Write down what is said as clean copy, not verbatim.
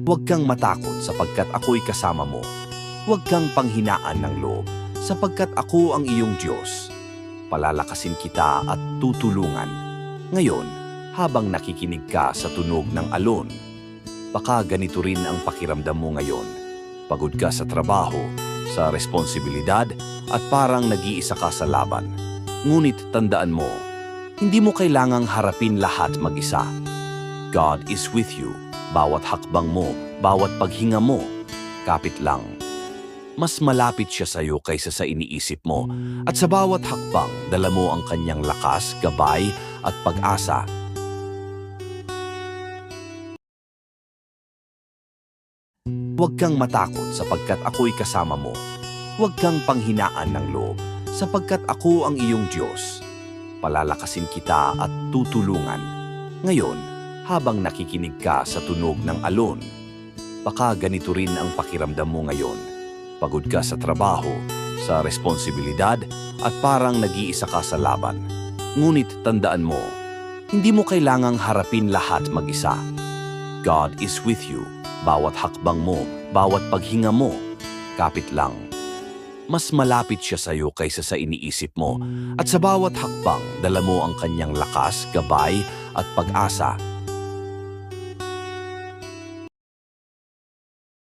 Huwag kang matakot sapagkat ako'y kasama mo. Huwag kang panghinaan ng loob sapagkat ako ang iyong Diyos. Palalakasin kita at tutulungan. Ngayon, habang nakikinig ka sa tunog ng alon, baka ganito rin ang pakiramdam mo ngayon. Pagod ka sa trabaho, sa responsibilidad, at parang nag-iisa ka sa laban. Ngunit tandaan mo, hindi mo kailangang harapin lahat mag-isa. God is with you. Bawat hakbang mo, bawat paghinga mo, kapit lang. Mas malapit siya sa iyo kaysa sa iniisip mo. At sa bawat hakbang, dala mo ang kanyang lakas, gabay, at pag-asa. Huwag kang matakot sapagkat ako'y kasama mo. Huwag kang panghinaan ng loob sapagkat ako ang iyong Diyos. Palalakasin kita at tutulungan. Ngayon, habang nakikinig ka sa tunog ng alon, baka ganito rin ang pakiramdam mo ngayon. Pagod ka sa trabaho, sa responsibilidad, at parang nag-iisa ka sa laban. Ngunit tandaan mo, hindi mo kailangang harapin lahat mag-isa. God is with you. Bawat hakbang mo, bawat paghinga mo, kapit lang. Mas malapit siya sa iyo kaysa sa iniisip mo. At sa bawat hakbang, dala mo ang kanyang lakas, gabay, at pag-asa.